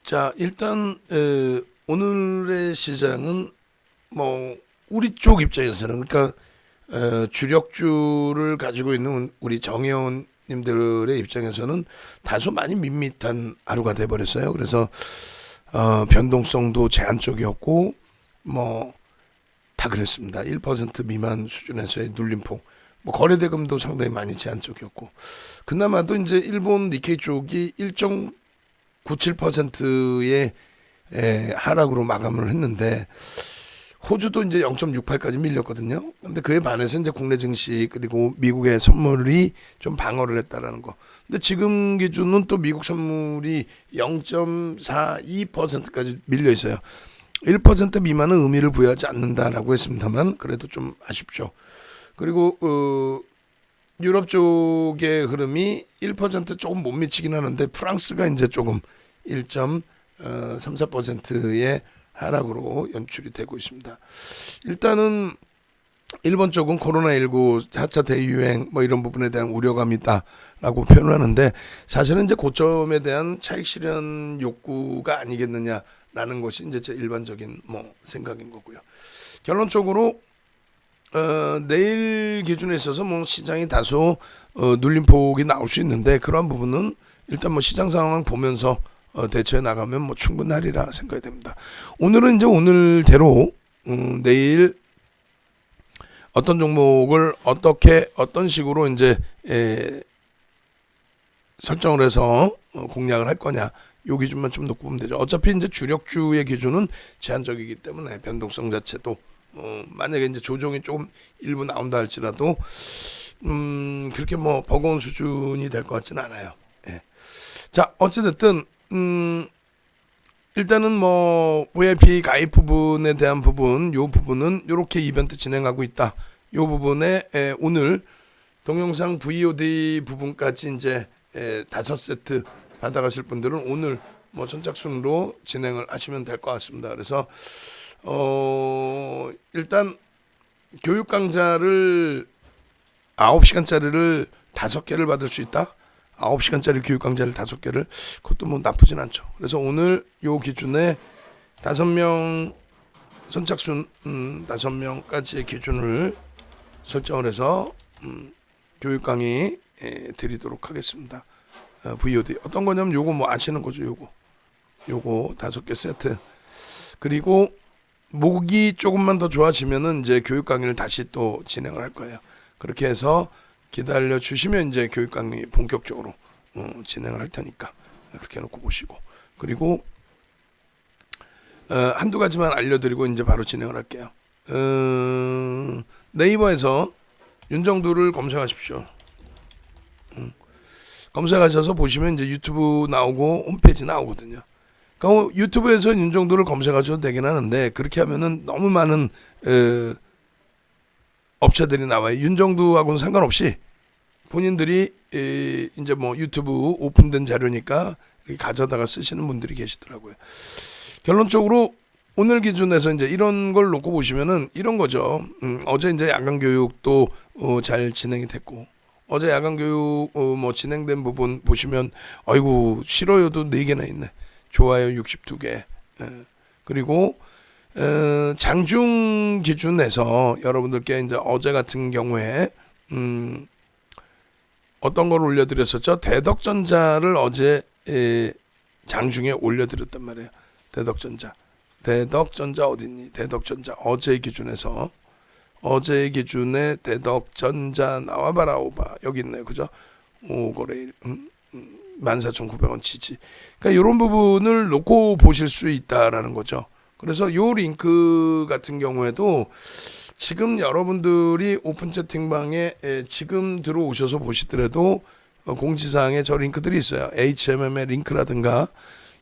자, 일단 오늘의 시장은 뭐 우리 쪽 입장에서는 그러니까 주력주를 가지고 있는 우리 정회원님들의 입장에서는 다소 많이 밋밋한 하루가 돼버렸어요. 그래서 변동성도 제한적이었고 뭐 다 그랬습니다. 1% 미만 수준에서의 눌림폭. 뭐 거래대금도 상당히 많이 제한적이었고 그나마도 이제 일본 니케이 쪽이 1.97%의 하락으로 마감을 했는데 호주도 이제 0.68까지 밀렸거든요. 근데 그에 반해서 이제 국내 증시 그리고 미국의 선물이 좀 방어를 했다라는 거. 근데 지금 기준은 또 미국 선물이 0.42%까지 밀려 있어요. 1% 미만은 의미를 부여하지 않는다라고 했습니다만 그래도 좀 아쉽죠. 그리고 유럽 쪽의 흐름이 1% 조금 못 미치긴 하는데 프랑스가 이제 조금 1.34%의 하락으로 연출이 되고 있습니다. 일단은 일본 쪽은 코로나19 4차 대유행 뭐 이런 부분에 대한 우려감이 있다라고 표현을 하는데 사실은 이제 고점에 대한 차익 실현 욕구가 아니겠느냐라는 것이 이제 제 일반적인 뭐 생각인 거고요. 결론적으로 내일 기준에 있어서 뭐 시장이 다소 눌림폭이 나올 수 있는데 그러한 부분은 일단 뭐 시장 상황 보면서 대처해 나가면 뭐 충분하리라 생각이 됩니다. 오늘은 이제 오늘대로 내일 어떤 종목을 어떻게 어떤 식으로 이제 설정을 해서 공략을 할 거냐 요 기준만 좀 놓고 보면 되죠. 어차피 이제 주력주의 기준은 제한적이기 때문에 변동성 자체도 만약에 이제 조정이 조금 일부 나온다 할지라도 그렇게 뭐 버거운 수준이 될 것 같지는 않아요. 예. 자, 어찌됐든 일단은 뭐 VIP 가입 부분에 대한 부분, 요 부분은 이렇게 이벤트 진행하고 있다. 요 부분에 오늘 동영상 VOD 부분까지 이제 5세트 받아가실 분들은 오늘 뭐 선착순으로 진행을 하시면 될 것 같습니다. 그래서 일단 교육 강좌를 9시간짜리를 5개를 받을 수 있다. 9시간짜리 교육 강좌를 5개를 그것도 뭐 나쁘진 않죠. 그래서 오늘 요 기준에 5명 선착순 5명까지의 기준을 설정을 해서 교육 강의 드리도록 하겠습니다. VOD 어떤 거냐면 요거 뭐 아시는 거죠. 요거 5개 세트. 그리고 목이 조금만 더 좋아지면은 이제 교육 강의를 다시 또 진행을 할 거예요. 그렇게 해서 기다려 주시면 이제 교육 강의 본격적으로 진행을 할 테니까 그렇게 해놓고 보시고 그리고 한두 가지만 알려드리고 이제 바로 진행을 할게요. 네이버에서 윤정두를 검색하십시오. 검색하셔서 보시면 이제 유튜브 나오고 홈페이지 나오거든요. 그러니까 유튜브에서 윤정두를 검색하셔도 되긴 하는데 그렇게 하면은 너무 많은 업체들이 나와요. 윤정두하고는 상관없이 본인들이 이제 뭐 유튜브 오픈된 자료니까 이렇게 가져다가 쓰시는 분들이 계시더라고요. 결론적으로 오늘 기준에서 이제 이런 걸 놓고 보시면은 이런 거죠. 어제 이제 야간 교육도 잘 진행이 됐고 어제 야간 교육 뭐 진행된 부분 보시면 아이고 싫어요도 4개나 있네. 좋아요 62개. 그리고 장중 기준에서 여러분들께 이제 어제 같은 경우에 어떤 걸 올려드렸었죠? 대덕전자를 어제 장중에 올려드렸단 말이에요. 대덕전자 어딨니? 대덕전자 어제 기준에서 어제 기준에 대덕전자 나와봐라 오바 여기 있네요. 그죠? 5거래 14,900원 치지. 그러니까 이런 부분을 놓고 보실 수 있다라는 거죠. 그래서 요 링크 같은 경우에도 지금 여러분들이 오픈 채팅방에 지금 들어오셔서 보시더라도 공지사항에 저 링크들이 있어요. HMM의 링크라든가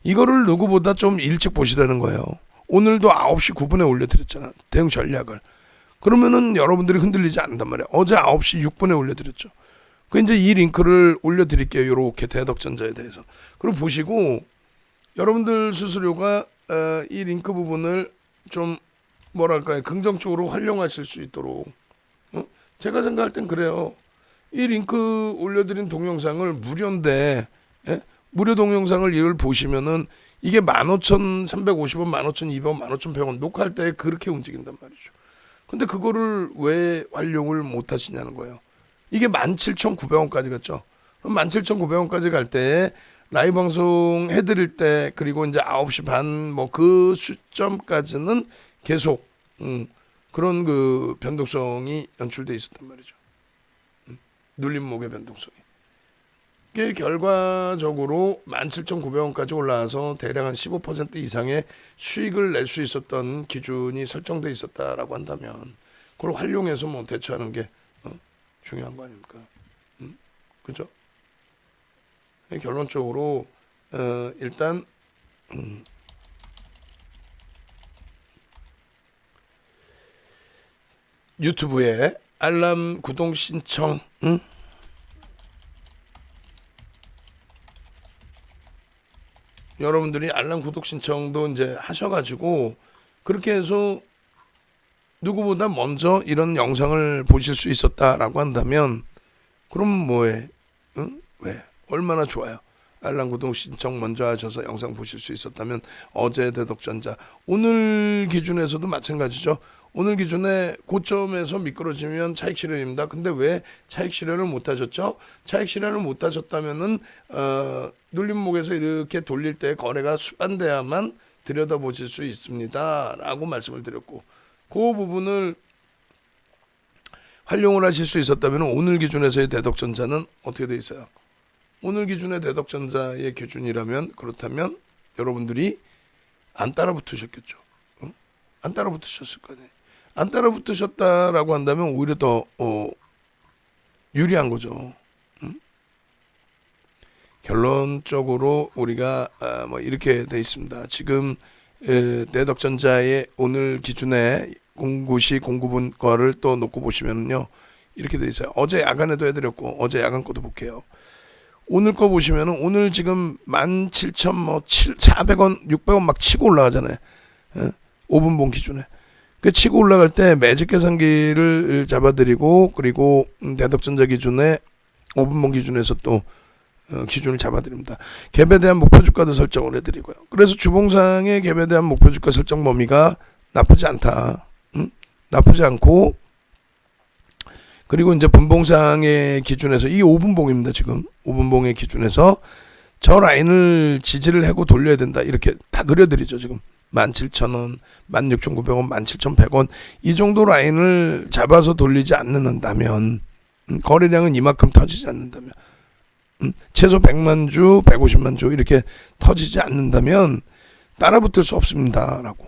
이거를 누구보다 좀 일찍 보시라는 거예요. 오늘도 9시 9분에 올려드렸잖아. 대응 전략을. 그러면은 여러분들이 흔들리지 않는단 말이에요. 어제 9시 6분에 올려드렸죠. 그 이제 이 링크를 올려드릴게요. 이렇게 대덕전자에 대해서. 그리고 보시고 여러분들 스스로가 이 링크 부분을 좀 뭐랄까요 긍정적으로 활용하실 수 있도록 제가 생각할 땐 그래요. 이 링크 올려드린 동영상을 무료인데 무료 동영상을 이걸 보시면은 이게 15,350원, 15,200원, 15,100원 녹화할 때 그렇게 움직인단 말이죠. 근데 그거를 왜 활용을 못 하시냐는 거예요. 이게 17,900원까지 갔죠. 그럼 17,900원까지 갈 때 라이브 방송 해드릴 때 그리고 이제 9시 반 뭐 그 시점까지는 계속 그런 그 변동성이 연출돼 있었단 말이죠. 눌림목의 변동성이. 이게 결과적으로 17,900원까지 올라와서 대략 한 15% 이상의 수익을 낼 수 있었던 기준이 설정돼 있었다라고 한다면 그걸 활용해서 뭐 대처하는 게 중요한 거 아닙니까? 그죠? 결론적으로 일단 유튜브에 알람 구독 신청 여러분들이 알람 구독 신청도 이제 하셔가지고 그렇게 해서 누구보다 먼저 이런 영상을 보실 수 있었다라고 한다면 그럼 뭐해? 왜? 얼마나 좋아요. 알람 구독 신청 먼저 하셔서 영상 보실 수 있었다면 어제 대덕전자 오늘 기준에서도 마찬가지죠. 오늘 기준에 고점에서 미끄러지면 차익 실현입니다. 근데 왜 차익 실현을 못 하셨죠? 차익 실현을 못 하셨다면은 눌림목에서 이렇게 돌릴 때 거래가 수반돼야만 들여다보실 수 있습니다. 라고 말씀을 드렸고 그 부분을 활용을 하실 수 있었다면 오늘 기준에서의 대덕전자는 어떻게 돼 있어요? 오늘 기준의 대덕전자의 기준이라면 그렇다면 여러분들이 안 따라붙으셨겠죠. 안 따라붙으셨을 거 아니에요. 안 따라붙으셨다라고 한다면 오히려 더 유리한 거죠. 결론적으로 우리가 뭐 이렇게 돼 있습니다. 지금 대덕전자의 오늘 기준에 공구시 공구분 거를 또 놓고 보시면요 이렇게 돼 있어요. 어제 야간에도 해드렸고 어제 야간 거도 볼게요. 오늘 거 보시면은 오늘 지금 17,400원, 600원 막 치고 올라가잖아요. 5분봉 기준에. 그 치고 올라갈 때 매직 계산기를 잡아드리고 그리고 대덕전자 기준에 5분봉 기준에서 또 기준을 잡아드립니다. 갭에 대한 목표주가도 설정을 해드리고요. 그래서 주봉상의 갭에 대한 목표주가 설정 범위가 나쁘지 않다. 나쁘지 않고 그리고 이제 분봉상의 기준에서 이 5분봉입니다. 지금 5분봉의 기준에서 저 라인을 지지를 하고 돌려야 된다. 이렇게 다 그려드리죠. 지금 17,000원, 16,900원, 17,100원 이 정도 라인을 잡아서 돌리지 않는다면 거래량은 이만큼 터지지 않는다면 최소 100만 주, 150만 주 이렇게 터지지 않는다면 따라붙을 수 없습니다. 라고.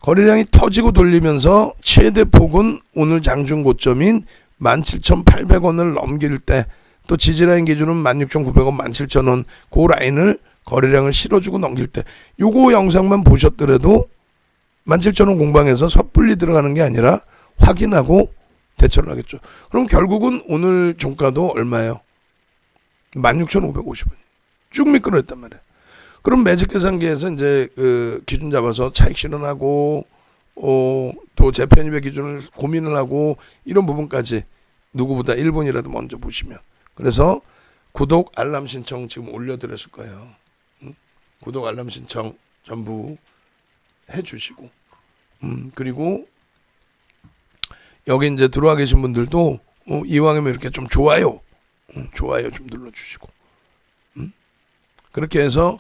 거래량이 터지고 돌리면서 최대 폭은 오늘 장중 고점인 17,800원을 넘길 때 또 지지라인 기준은 16,900원, 17,000원 그 라인을 거래량을 실어주고 넘길 때 요거 영상만 보셨더라도 17,000원 공방에서 섣불리 들어가는 게 아니라 확인하고 대처를 하겠죠. 그럼 결국은 오늘 종가도 얼마예요? 16,550원. 쭉 미끄러졌단 말이에요. 그럼 매직 계산기에서 이제 그 기준 잡아서 차익 실현하고 또 재편입의 기준을 고민을 하고 이런 부분까지 누구보다 1분이라도 먼저 보시면 그래서 구독 알람 신청 지금 올려드렸을 거예요. 구독 알람 신청 전부 해주시고 그리고 여기 이제 들어와 계신 분들도 이왕이면 이렇게 좀 좋아요 좀 눌러주시고 그렇게 해서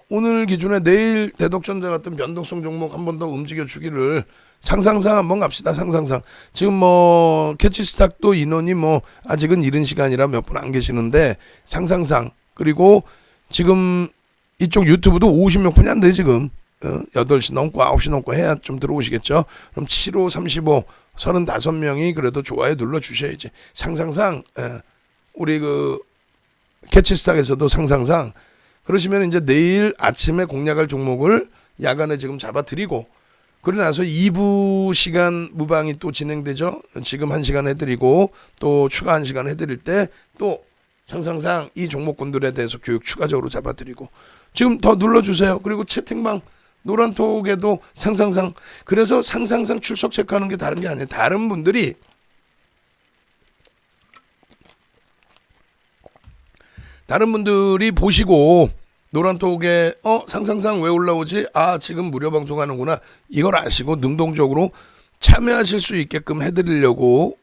오늘 기준에 내일 대덕전자 같은 변동성 종목 한 번 더 움직여 주기를 상상상 한번 갑시다. 상상상 지금 뭐 캐치스탁도 인원이 뭐 아직은 이른 시간이라 몇 분 안 계시는데 상상상 그리고 지금 이쪽 유튜브도 50몇 분이 안 돼 지금 8시 넘고 9시 넘고 해야 좀 들어오시겠죠. 그럼 75, 35, 35명이 그래도 좋아요 눌러 주셔야지. 상상상 우리 그 캐치스탁에서도 상상상 그러시면 이제 내일 아침에 공략할 종목을 야간에 지금 잡아드리고 그러고 나서 2부 시간 무방이 또 진행되죠. 지금 1시간 해드리고 또 추가 1시간 해드릴 때 또 상상상 이 종목군들에 대해서 교육 추가적으로 잡아드리고 지금 더 눌러주세요. 그리고 채팅방 노란톡에도 상상상 그래서 상상상 출석 체크하는 게 다른 게 아니에요. 다른 분들이 다른 분들이 보시고 노란톡에 상상상 왜 올라오지? 아, 지금 무료 방송하는구나. 이걸 아시고 능동적으로 참여하실 수 있게끔 해드리려고,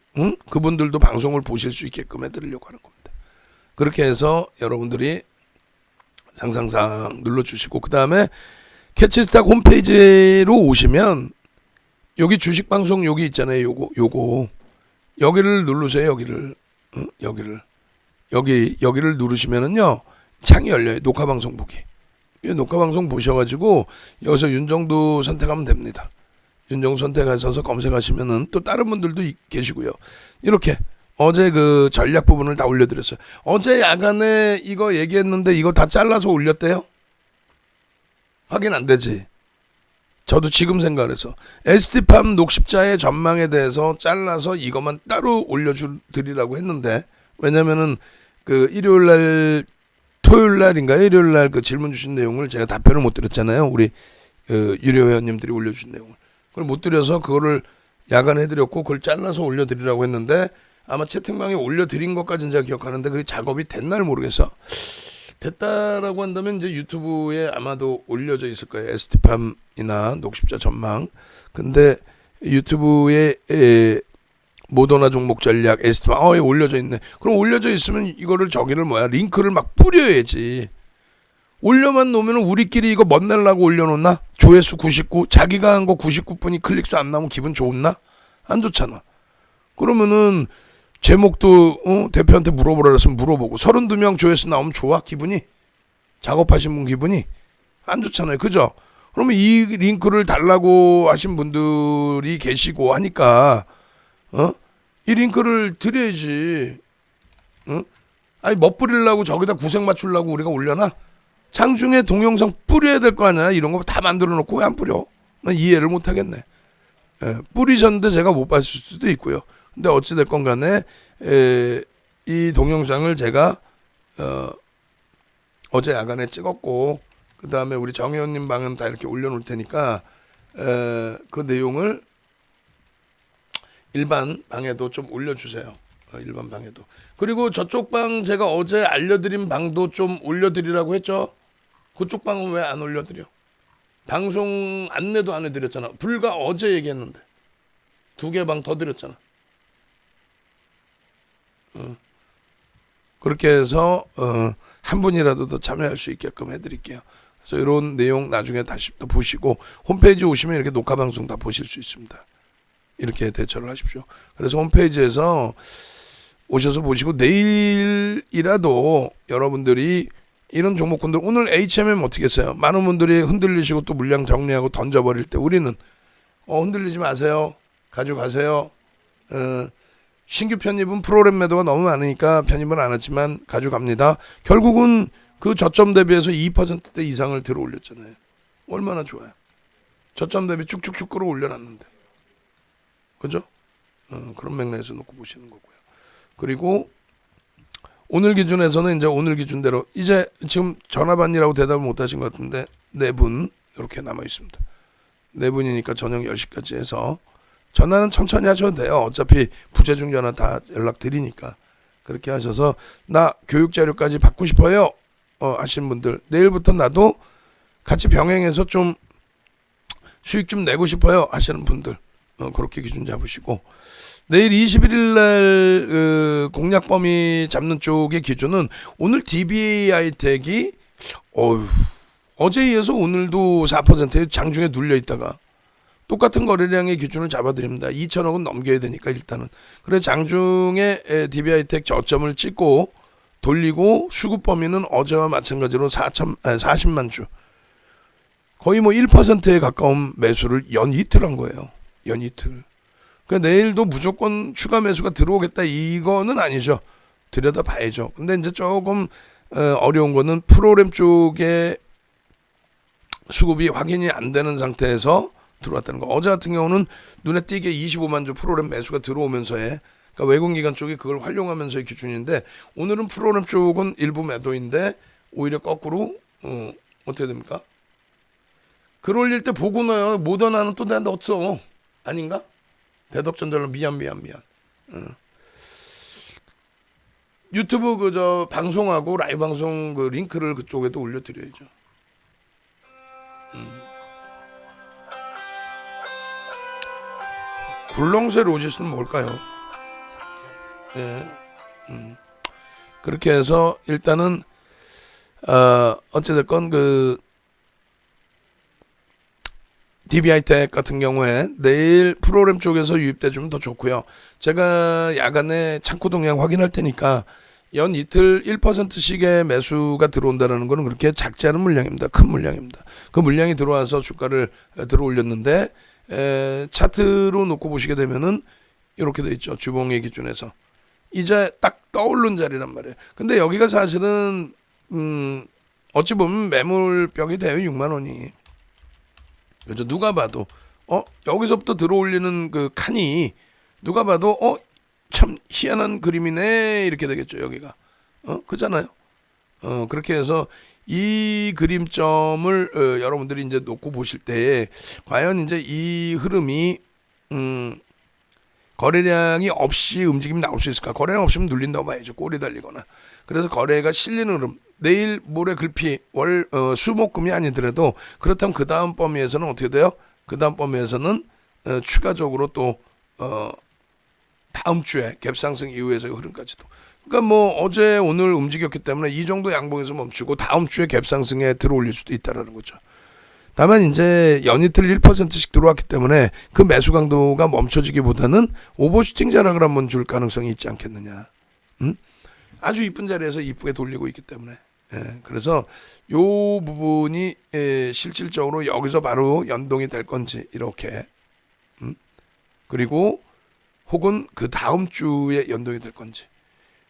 그분들도 방송을 보실 수 있게끔 해드리려고 하는 겁니다. 그렇게 해서 여러분들이 상상상 눌러주시고, 그 다음에 캐치스탁 홈페이지로 오시면 여기 주식방송 여기 있잖아요. 요거 여기를 누르세요. 여기를 누르시면은요 창이 열려요. 녹화방송 보기. 녹화방송 보셔가지고 여기서 윤정두 선택하면 됩니다. 윤정두 선택하셔서 검색하시면은 또 다른 분들도 계시고요. 이렇게 어제 그 전략 부분을 다 올려드렸어요. 어제 야간에 이거 얘기했는데 이거 다 잘라서 올렸대요? 확인 안 되지. 저도 지금 생각해서 ST팜 녹십자의 전망에 대해서 잘라서 이것만 따로 올려드리라고 했는데, 왜냐면은 그 일요일날 토요일날인가 일요일날 그 질문 주신 내용을 제가 답변을 못 드렸잖아요. 우리 유료 회원님들이 올려주신 내용을 그걸 못 드려서 그거를 야간에 해드렸고, 그걸 잘라서 올려드리라고 했는데 아마 채팅방에 올려드린 것까지는 제가 기억하는데 그게 작업이 됐나를 모르겠어. 됐다라고 한다면 이제 유튜브에 아마도 올려져 있을 거예요. ST팜이나 녹십자 전망. 근데 유튜브에 모더나 종목 전략 ST팜 올려져 있네. 그럼 올려져 있으면 이거를 링크를 막 뿌려야지. 올려만 놓으면 우리끼리 이거 멋내려고 올려놓나? 조회수 99, 자기가 한 거 99분이 클릭수 안 나오면 기분 좋나? 안 좋잖아. 그러면은 제목도 대표한테 물어보라 그랬으면 물어보고 32명 조회수 나오면 좋아? 기분이? 작업하신 분 기분이? 안 좋잖아요. 그죠? 그러면 이 링크를 달라고 하신 분들이 계시고 하니까 이 링크를 드려야지. 아니 멋부리려고 저기다 구색 맞추려고 우리가 올려놔? 장중에 동영상 뿌려야 될 거 아니야. 이런 거 다 만들어 놓고 왜 안 뿌려? 난 이해를 못 하겠네. 뿌리셨는데 제가 못 봤을 수도 있고요. 근데 어찌됐건 간에 이 동영상을 제가 어제 야간에 찍었고, 그 다음에 우리 정혜원님 방은 다 이렇게 올려놓을 테니까 그 내용을 일반 방에도 좀 올려주세요. 일반 방에도. 그리고 저쪽 방 제가 어제 알려드린 방도 좀 올려드리라고 했죠. 그쪽 방은 왜 안 올려드려? 방송 안내도 안 해드렸잖아. 불과 어제 얘기했는데 2개 방 더 드렸잖아. 그렇게 해서 한 분이라도 더 참여할 수 있게끔 해드릴게요. 그래서 이런 내용 나중에 다시 또 보시고 홈페이지 오시면 이렇게 녹화 방송 다 보실 수 있습니다. 이렇게 대처를 하십시오. 그래서 홈페이지에서 오셔서 보시고 내일이라도 여러분들이 이런 종목군들 오늘 HMM 어떻게 했어요? 많은 분들이 흔들리시고 또 물량 정리하고 던져버릴 때 우리는 흔들리지 마세요. 가져가세요. 신규 편입은 프로그램 매도가 너무 많으니까 편입은 안 했지만 가져갑니다. 결국은 그 저점 대비해서 2%대 이상을 들어 올렸잖아요. 얼마나 좋아요. 저점 대비 쭉쭉쭉 끌어올려놨는데. 그죠? 그런 맥락에서 놓고 보시는 거고요. 그리고 오늘 기준에서는 이제 오늘 기준대로 이제 지금 전화 받니라고 대답을 못 하신 것 같은데 4분 이렇게 남아 있습니다. 4분이니까 저녁 10시까지 해서 전화는 천천히 하셔도 돼요. 어차피 부재중 전화 다 연락 드리니까. 그렇게 하셔서 나 교육 자료까지 받고 싶어요. 하시는 분들 내일부터 나도 같이 병행해서 좀 수익 좀 내고 싶어요 하시는 분들 그렇게 기준 잡으시고, 내일 21일 날 공략 범위 잡는 쪽의 기준은 오늘 DB하이텍이 어제에 이어서 오늘도 4%에 장중에 눌려 있다가 똑같은 거래량의 기준을 잡아드립니다. 2천억은 넘겨야 되니까 일단은. 그래 장중에 DB하이텍 저점을 찍고 돌리고 수급 범위는 어제와 마찬가지로 40만 주. 거의 뭐 1%에 가까운 매수를 연이틀 한 거예요. 연이틀. 그러니까 내일도 무조건 추가 매수가 들어오겠다 이거는 아니죠. 들여다 봐야죠. 근데 이제 조금 어려운 거는 프로그램 쪽에 수급이 확인이 안 되는 상태에서 들어왔다는 거. 어제 같은 경우는 눈에 띄게 25만 주 프로그램 매수가 들어오면서의, 그러니까 외국기관 쪽이 그걸 활용하면서의 기준인데, 오늘은 프로그램 쪽은 일부 매도인데 오히려 거꾸로 어떻게 됩니까? 글 올릴 때 보고 넣어요. 모더나는 또 내가 넣었어. 아닌가? 대덕전자로 미안. 유튜브 그저 방송하고 라이브 방송 그 링크를 그쪽에도 올려드려야죠. 굴렁쇠 로지스는 뭘까요? 예. 그렇게 해서 일단은 어찌됐건 그 DBI텍 같은 경우에 내일 프로그램 쪽에서 유입돼 주면 더 좋고요. 제가 야간에 창고 동향 확인할 테니까 연 이틀 1%씩의 매수가 들어온다는 것은 그렇게 작지 않은 물량입니다. 큰 물량입니다. 그 물량이 들어와서 주가를 들어 올렸는데 차트로 놓고 보시게 되면은 이렇게 돼 있죠. 주봉의 기준에서 이제 딱 떠오른 자리란 말이에요. 근데 여기가 사실은 어찌 보면 매물벽이 돼요. 6만 원이. 그죠? 누가 봐도 여기서부터 들어올리는 그 칸이 누가 봐도 참 희한한 그림이네 이렇게 되겠죠. 여기가 그잖아요. 그렇게 해서 이 그림점을 여러분들이 이제 놓고 보실 때 과연 이제 이 흐름이 거래량이 없이 움직임이 나올 수 있을까? 거래량 없으면 눌린다고 봐야죠. 꼬리 달리거나. 그래서 거래가 실리는 흐름. 내일 모레 글피 수목금이 아니더라도 그렇다면 그 다음 범위에서는 어떻게 돼요? 그 다음 범위에서는 추가적으로 또 다음 주에 갭상승 이후에서의 흐름까지도. 그러니까 뭐 어제 오늘 움직였기 때문에 이 정도 양봉에서 멈추고 다음 주에 갭상승에 들어올릴 수도 있다라는 거죠. 다만 이제 연이틀 1%씩 들어왔기 때문에 그 매수 강도가 멈춰지기보다는 오버슈팅 자락을 한번 줄 가능성이 있지 않겠느냐. 아주 이쁜 자리에서 이쁘게 돌리고 있기 때문에. 그래서 요 부분이 실질적으로 여기서 바로 연동이 될 건지 이렇게 그리고 혹은 그 다음 주에 연동이 될 건지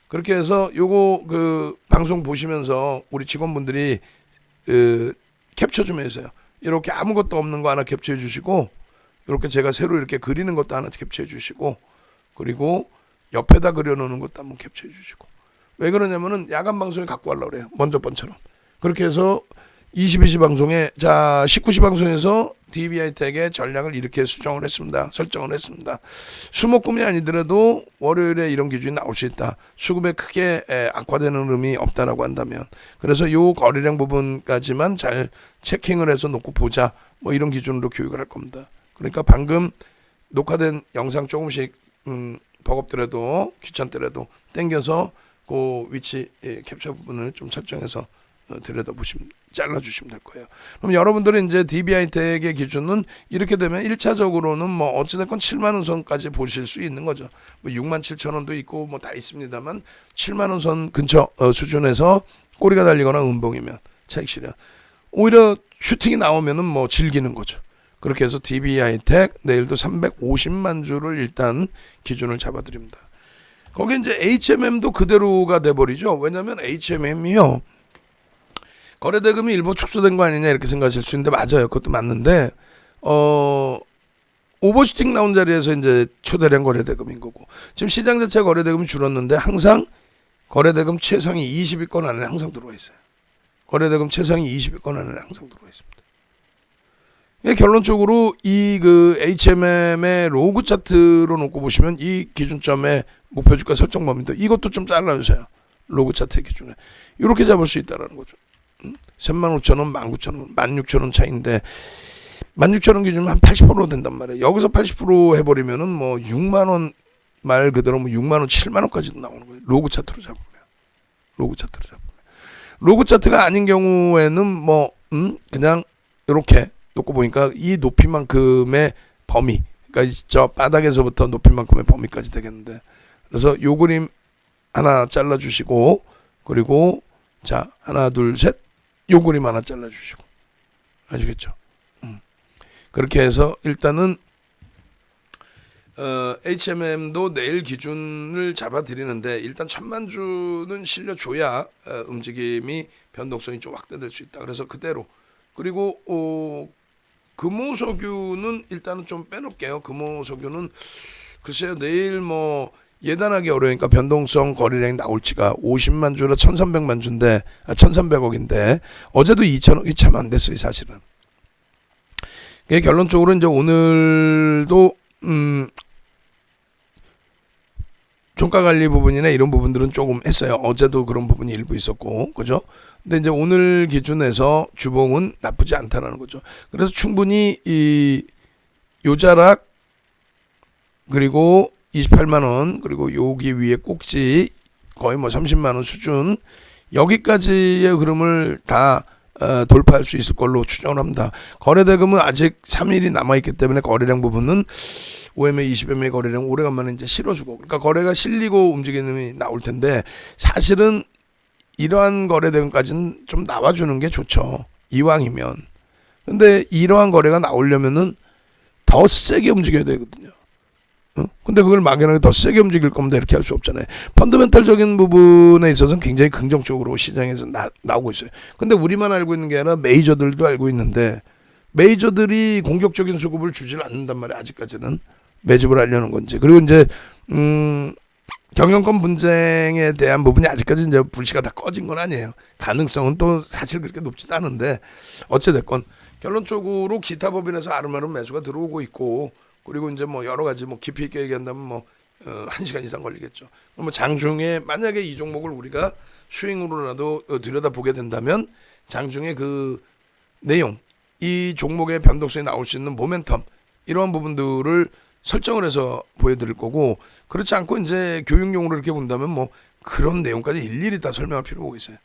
그렇게 해서 요거 그 방송 보시면서 우리 직원분들이 캡처 좀 해주세요. 이렇게 아무것도 없는 거 하나 캡처해 주시고 이렇게 제가 새로 이렇게 그리는 것도 하나 캡처해 주시고 그리고 옆에다 그려놓는 것도 한번 캡처해 주시고 왜 그러냐면은 야간 방송에 갖고 가려고 그래요. 먼저 번처럼. 그렇게 해서 22시 방송에 19시 방송에서 DBI텍의 전략을 이렇게 수정을 했습니다. 설정을 했습니다. 수목금이 아니더라도 월요일에 이런 기준이 나올 수 있다. 수급에 크게 악화되는 흐름이 없다라고 한다면 그래서 요 거래량 부분까지만 잘 체킹을 해서 놓고 보자. 뭐 이런 기준으로 교육을 할 겁니다. 그러니까 방금 녹화된 영상 조금씩 버겁더라도 귀찮더라도 땡겨서 그 위치 캡처 부분을 좀 설정해서 들여다보시면 잘라주시면 될 거예요. 그럼 여러분들은 이제 DBI텍의 기준은 이렇게 되면 1차적으로는 뭐 어찌됐건 7만 원 선까지 보실 수 있는 거죠. 뭐 6만 7천 원도 있고 뭐 다 있습니다만 7만 원 선 근처 수준에서 꼬리가 달리거나 음봉이면 차익 실현. 오히려 슈팅이 나오면은 뭐 즐기는 거죠. 그렇게 해서 DBI텍 내일도 350만 주를 일단 기준을 잡아드립니다. 거기 이제 HMM도 그대로가 돼버리죠. 왜냐하면 HMM이요. 거래대금이 일부 축소된 거 아니냐 이렇게 생각하실 수 있는데 맞아요. 그것도 맞는데 오버슈팅 나온 자리에서 이제 초대량 거래대금인 거고 지금 시장 자체 거래대금이 줄었는데 항상 거래대금 최상위 20위권 안에 항상 들어와 있어요. 거래대금 최상위 20위권 안에 항상 들어와 있습니다. 결론적으로 이 그 HMM의 로그 차트로 놓고 보시면 이 기준점의 목표 주가 설정 범위도 이것도 좀 잘라주세요. 로그 차트 기준에 이렇게 잡을 수 있다라는 거죠. 35,000원, 19,000원, 16,000원 차이인데 16,000원 기준은 한 80% 된단 말이에요. 여기서 80% 해버리면은 뭐 6만 원 말 그대로 뭐 6만 원, 7만 원까지도 나오는 거예요. 로그 차트로 잡으면. 로그 차트로 잡으면. 로그 차트가 아닌 경우에는 뭐 그냥 이렇게 놓고 보니까 이 높이만큼의 범위, 그러니까 저 바닥에서부터 높이만큼의 범위까지 되겠는데, 그래서 요 그림 하나 잘라주시고, 그리고 자 하나 둘 셋, 요 그림 하나 잘라주시고, 아시겠죠? 그렇게 해서 일단은 HMM도 내일 기준을 잡아드리는데 일단 1,000만 주는 실려줘야 움직임이 변동성이 좀 확대될 수 있다. 그래서 그대로. 그리고 금호석유는 일단은 좀 빼놓을게요. 금호석유는 글쎄요 내일 뭐 예단하기 어려우니까 변동성 거래량이 나올지가 50만 주라 1,300만 주인데 1,300억인데 어제도 2,000억이 참 안 됐어요 사실은. 결론적으로 이제 오늘도 종가 관리 부분이나 이런 부분들은 조금 했어요. 어제도 그런 부분이 일부 있었고, 그죠? 근데 이제 오늘 기준에서 주봉은 나쁘지 않다라는 거죠. 그래서 충분히 이 요자락 그리고 28만 원 그리고 여기 위에 꼭지 거의 뭐 30만 원 수준 여기까지의 흐름을 다 돌파할 수 있을 걸로 추정을 합니다. 거래대금은 아직 3일이 남아있기 때문에 거래량 부분은 5MA, 20MA 거래량 오래간만에 이제 실어주고, 그러니까 거래가 실리고 움직임이 나올 텐데 사실은 이러한 거래대금까지는 좀 나와주는 게 좋죠. 이왕이면. 근데 이러한 거래가 나오려면은 더 세게 움직여야 되거든요. 근데 그걸 막연하게 더 세게 움직일 겁니다. 이렇게 할 수 없잖아요. 펀더멘탈적인 부분에 있어서는 굉장히 긍정적으로 시장에서 나오고 있어요. 근데 우리만 알고 있는 게 아니라 메이저들도 알고 있는데 메이저들이 공격적인 수급을 주질 않는단 말이에요. 아직까지는 매집을 하려는 건지. 그리고 이제 경영권 분쟁에 대한 부분이 아직까지 이제 불씨가 다 꺼진 건 아니에요. 가능성은 또 사실 그렇게 높지도 않은데 어찌됐건 결론적으로 기타 법인에서 아름아름 매수가 들어오고 있고, 그리고 이제 뭐 여러 가지 뭐 깊이 있게 얘기한다면 뭐 1시간 이상 걸리겠죠. 뭐 장중에 만약에 이 종목을 우리가 스윙으로라도 들여다보게 된다면 장중에 그 내용, 이 종목의 변동성이 나올 수 있는 모멘텀 이러한 부분들을 설정을 해서 보여드릴 거고, 그렇지 않고 이제 교육용으로 이렇게 본다면 뭐 그런 내용까지 일일이 다 설명할 필요가 있어요.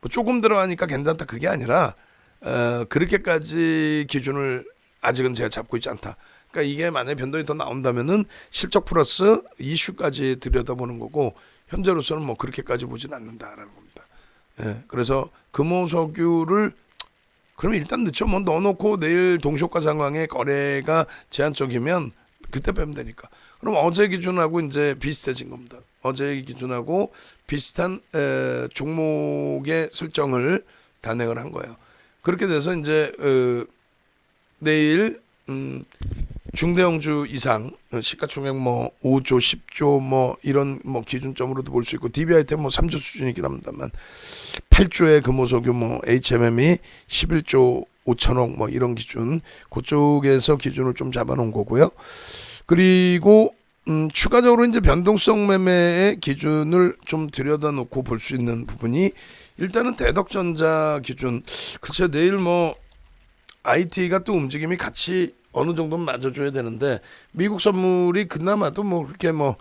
뭐 조금 들어가니까 괜찮다 그게 아니라 그렇게까지 기준을 아직은 제가 잡고 있지 않다. 그러니까 이게 만약에 변동이 더 나온다면은 실적 플러스 이슈까지 들여다보는 거고, 현재로서는 뭐 그렇게까지 보진 않는다라는 겁니다. 예, 그래서 금호석유를 그러면 일단 넣죠. 뭐 넣어놓고 내일 동시효과 상황에 거래가 제한적이면 그때 빼면 되니까. 그럼 어제 기준하고 이제 비슷해진 겁니다. 어제 기준하고 비슷한 종목의 설정을 단행을 한 거예요. 그렇게 돼서 이제 내일 중대형주 이상 시가총액 뭐 5조, 10조 뭐 이런 뭐 기준점으로도 볼 수 있고, DBIT 뭐 3조 수준이긴 합니다만 8조의 금호석유 뭐 HMM이 11조 5천억 뭐 이런 기준, 그쪽에서 기준을 좀 잡아놓은 거고요. 그리고 추가적으로 이제 변동성 매매의 기준을 좀 들여다놓고 볼 수 있는 부분이 일단은 대덕전자 기준. 글쎄 내일 뭐 IT가 또 움직임이 같이 어느 정도는 맞아줘야 되는데 미국 선물이 그나마도 뭐 그렇게 뭐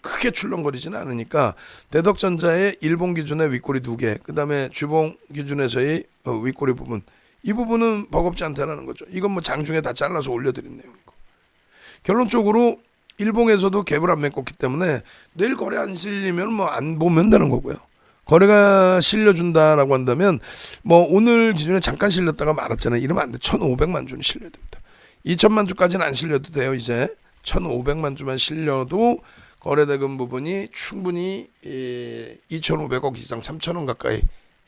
크게 출렁거리지는 않으니까 대덕전자의 일본 기준의 윗꼬리 2개, 그 다음에 주봉 기준에서의 윗꼬리 부분, 이 부분은 버겁지 않다라는 거죠. 이건 뭐 장중에 다 잘라서 올려드린 내용이고, 결론적으로 일봉에서도 갭을 안 메꿨기 때문에 내일 거래 안 실리면 뭐 안 보면 되는 거고요. 거래가 실려준다라고 한다면 뭐 오늘 기준에 잠깐 실렸다가 말았잖아요. 이러면 안 돼. 1,500만 주는 실려야 됩니다. 2천만 주까지는 안 실려도 돼요. 이제 1,500만 주만 실려도 거래대금 부분이 충분히 2,500억 이상 3,000원 가까이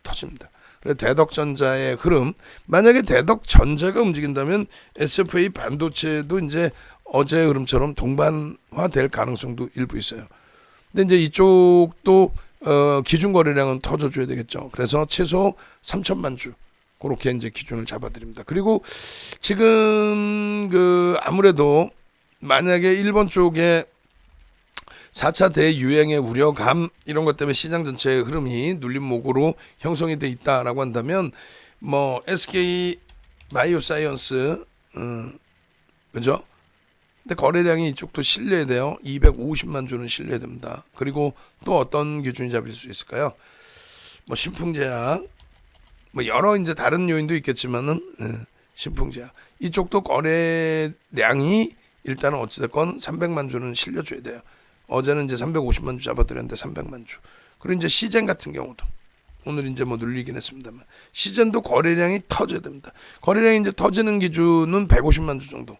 터집니다. 그래서 대덕전자의 흐름, 만약에 대덕전자가 움직인다면 SFA 반도체도 이제 어제의 흐름처럼 동반화될 가능성도 일부 있어요. 근데 이제 이쪽도 기준 거래량은 터져줘야 되겠죠. 그래서 최소 3천만 주 그렇게 이제 기준을 잡아드립니다. 그리고 지금 그 아무래도 만약에 일본 쪽에 4차 대유행의 우려감 이런 것 때문에 시장 전체의 흐름이 눌림목으로 형성이 돼 있다라고 한다면 뭐 SK 바이오사이언스 그죠? 근데 거래량이 이쪽도 실려야 돼요. 250만 주는 실려야 됩니다. 그리고 또 어떤 기준이 잡힐 수 있을까요? 뭐 신풍제약, 뭐 여러 이제 다른 요인도 있겠지만은 신풍제약 이쪽도 거래량이 일단은 어찌됐건 300만 주는 실려줘야 돼요. 어제는 이제 350만 주 잡아드렸는데 300만 주. 그리고 이제 시젠 같은 경우도 오늘 이제 뭐 눌리긴 했습니다만 시젠도 거래량이 터져야 됩니다. 거래량이 이제 터지는 기준은 150만 주 정도.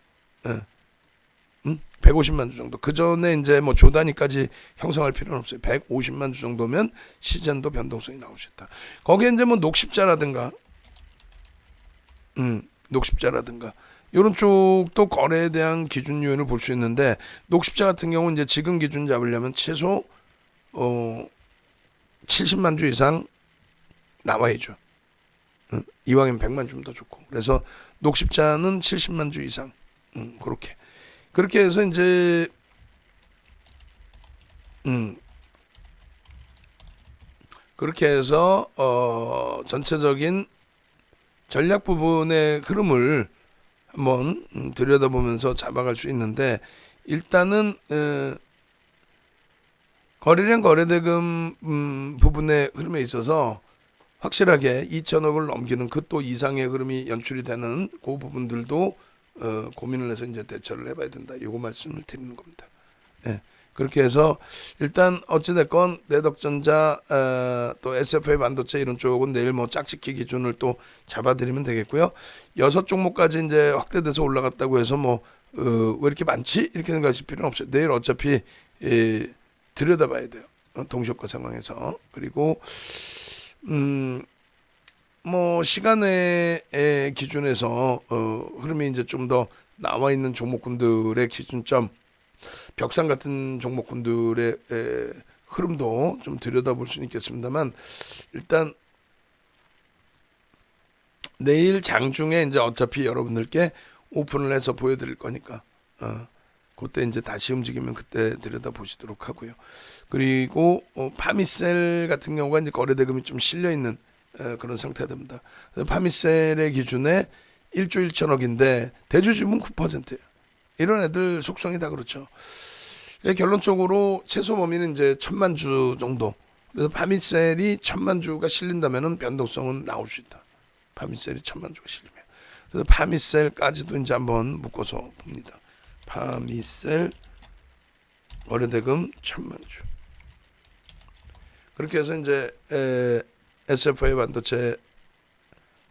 150만 주 정도. 그 전에 이제 뭐 조단위까지 형성할 필요는 없어요. 150만 주 정도면 시젠도 변동성이 나올 수 있다. 거기에 이제 뭐 녹십자라든가, 녹십자라든가 이런 쪽도 거래에 대한 기준 요인을 볼 수 있는데, 녹십자 같은 경우는 이제 지금 기준 잡으려면 최소 70만 주 이상 나와야죠. 이왕이면 100만 주면 더 좋고. 그래서 녹십자는 70만 주 이상. 그렇게 해서 이제 음, 그렇게 해서 전체적인 전략 부분의 흐름을 한번 들여다보면서 잡아갈 수 있는데, 일단은 거래량 거래대금 부분의 흐름에 있어서 확실하게 2천억을 넘기는 그 또 이상의 흐름이 연출이 되는 그 부분들도 고민을 해서 이제 대처를 해봐야 된다. 요거 말씀을 드리는 겁니다. 예. 그렇게 해서 일단 어찌됐건 대덕전자 또 SFA 반도체 이런 쪽은 내일 뭐 짝짓기 기준을 또 잡아드리면 되겠고요. 6종목까지 이제 확대돼서 올라갔다고 해서 뭐 왜 이렇게 많지? 이렇게 생각하실 필요는 없어요. 내일 어차피 들여다봐야 돼요. 동시효과 상황에서. 그리고 뭐 시간의 기준에서 흐름이 이제 좀 더 나와 있는 종목군들의 기준점, 벽상 같은 종목군들의 흐름도 좀 들여다볼 수는 있겠습니다만, 일단 내일 장중에 이제 어차피 여러분들께 오픈을 해서 보여드릴 거니까 그때 이제 다시 움직이면 그때 들여다보시도록 하고요. 그리고 파미셀 같은 경우가 이제 거래대금이 좀 실려 있는 그런 상태가 됩니다. 그래서 파미셀의 기준에 1조 1천억인데 대주주분 9%예요. 이런 애들 속성이 다 그렇죠. 결론적으로 최소 범위는 이제 1,000만 주 정도. 그래서 파미셀이 1,000만 주가 실린다면은 변동성은 나올 수 있다. 파미셀이 1,000만 주가 실리면. 그래서 파미셀까지도 이제 한번 묶어서 봅니다. 파미셀 거래대금 1,000만 주. 그렇게 해서 이제 SFA 반도체,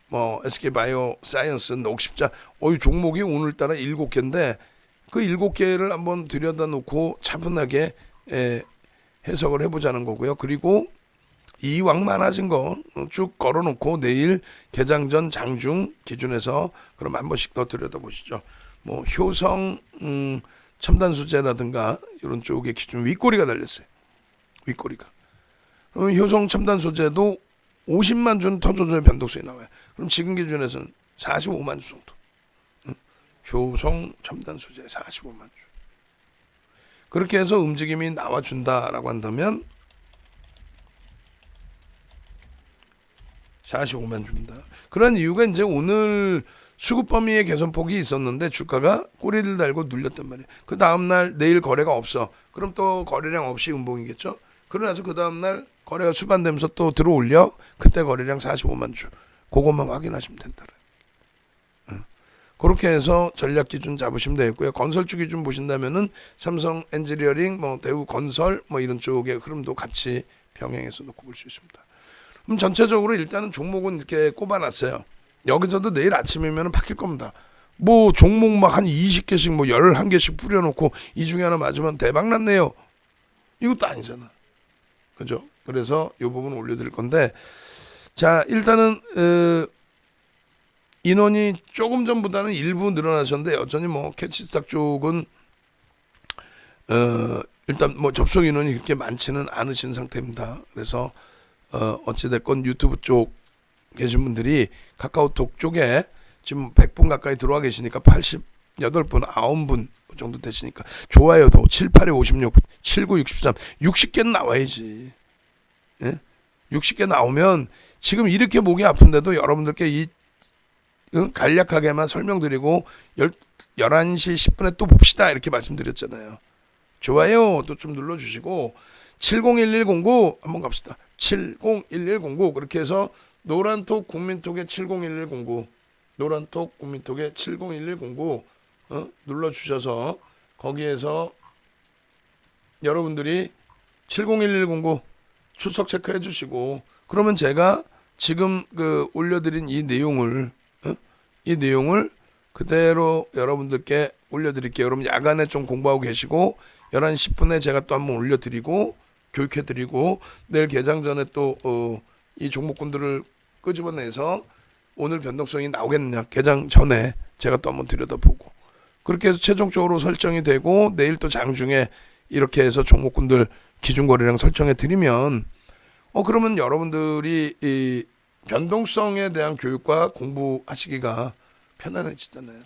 뭐 SK바이오 사이언스, 녹십자, 이 종목이 오늘따라 7개인데 그 7개를 한번 들여다 놓고 차분하게 해석을 해보자는 거고요. 그리고 이왕 많아진 거 쭉 걸어놓고 내일 개장 전 장중 기준에서 그럼 한 번씩 더 들여다보시죠. 뭐 효성 첨단 소재라든가 이런 쪽의 기준 윗꼬리가 달렸어요. 윗꼬리가. 그럼 효성 첨단 소재도 50만 주는 터조조의 변동성이 나와요. 그럼 지금 기준에서는 45만 주 정도. 효성 첨단 소재 45만 주. 그렇게 해서 움직임이 나와준다라고 한다면 45만 주입니다. 그런 이유가 이제 오늘 수급 범위의 개선폭이 있었는데 주가가 꼬리를 달고 눌렸단 말이에요. 그 다음날 내일 거래가 없어. 그럼 또 거래량 없이 음봉이겠죠. 그러나서 그 다음날 거래가 수반되면서 또 들어올려. 그때 거래량 45만 주. 그것만 확인하시면 된다. 그렇게 해서 전략 기준 잡으시면 되겠고요. 건설주 기준 보신다면은 삼성 엔지니어링, 뭐 대우 건설, 뭐 이런 쪽의 흐름도 같이 병행해서 놓고 볼 수 있습니다. 그럼 전체적으로 일단은 종목은 이렇게 꼽아놨어요. 여기서도 내일 아침이면 바뀔 겁니다. 뭐 종목 막 한 20개씩 뭐 11개씩 뿌려놓고 이 중에 하나 맞으면 대박 났네요. 이것도 아니잖아. 그죠? 그래서 이 부분 올려드릴 건데, 자 일단은 인원이 조금 전보다는 일부 늘어나셨는데 여전히 뭐 캐치스탁 쪽은 일단 뭐 접속 인원이 그렇게 많지는 않으신 상태입니다. 그래서 어찌됐건 유튜브 쪽 계신 분들이 카카오톡 쪽에 지금 100분 가까이 들어와 계시니까 88분, 9분 정도 되시니까 좋아요도 7, 8에 56, 7, 9, 63, 60개는 나와야지. 예? 60개 나오면 지금 이렇게 목이 아픈데도 여러분들께 이 간략하게만 설명드리고 11시 10분에 또 봅시다 이렇게 말씀드렸잖아요. 좋아요 또 좀 눌러주시고 701109 한번 갑시다. 701109 그렇게 해서 노란톡 국민톡에 701109 노란톡 국민톡에 701109 눌러주셔서 거기에서 여러분들이 701109 출석 체크해 주시고, 그러면 제가 지금 올려드린 이 내용을 그대로 여러분들께 올려드릴게요. 그럼 야간에 좀 공부하고 계시고 11시 10분에 제가 또 한번 올려드리고 교육해드리고 내일 개장 전에 또 이 종목군들을 끄집어내서 오늘 변동성이 나오겠느냐 개장 전에 제가 또 한번 들여다보고 그렇게 해서 최종적으로 설정이 되고 내일 또 장중에 이렇게 해서 종목군들 기준거래량 설정해 드리면 그러면 여러분들이 이 변동성에 대한 교육과 공부하시기가 편안해지잖아요.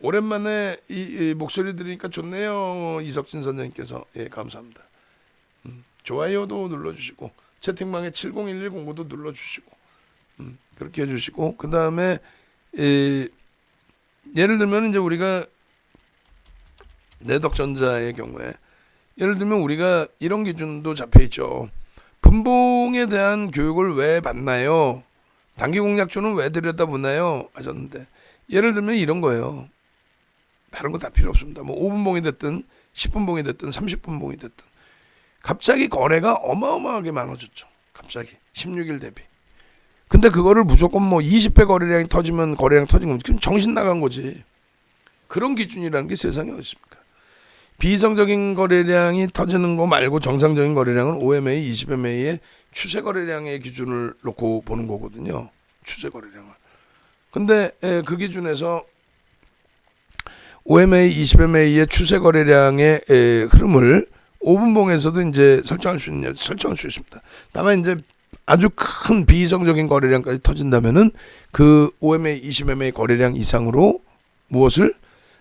오랜만에 이 목소리 들으니까 좋네요. 이석진 선생님께서. 예, 감사합니다. 좋아요도 눌러주시고 채팅방에 701109도 눌러주시고 그렇게 해주시고 그 다음에 예를 들면 이제 우리가 내덕전자의 경우에 예를 들면 우리가 이런 기준도 잡혀 있죠. 분봉에 대한 교육을 왜 받나요? 단기공략조는 왜 들여다보나요? 하셨는데 예를 들면 이런 거예요. 다른 거 다 필요 없습니다. 뭐 5분봉이 됐든 10분봉이 됐든 30분봉이 됐든 갑자기 거래가 어마어마하게 많아졌죠. 갑자기 16일 대비. 근데 그거를 무조건 뭐 20배 거래량이 터지면 거래량 터진 거지. 그럼 정신 나간 거지. 그런 기준이라는 게 세상에 어디 있습니까? 비이성적인 거래량이 터지는 거 말고 정상적인 거래량은 OMA, 20MA의 추세 거래량의 기준을 놓고 보는 거거든요. 추세 거래량을. 근데 그 기준에서 OMA, 20MA의 추세 거래량의 흐름을 5분봉에서도 이제 설정할 수 있습니다. 다만 이제 아주 큰 비이성적인 거래량까지 터진다면은 그 OMA, 20MA 거래량 이상으로 무엇을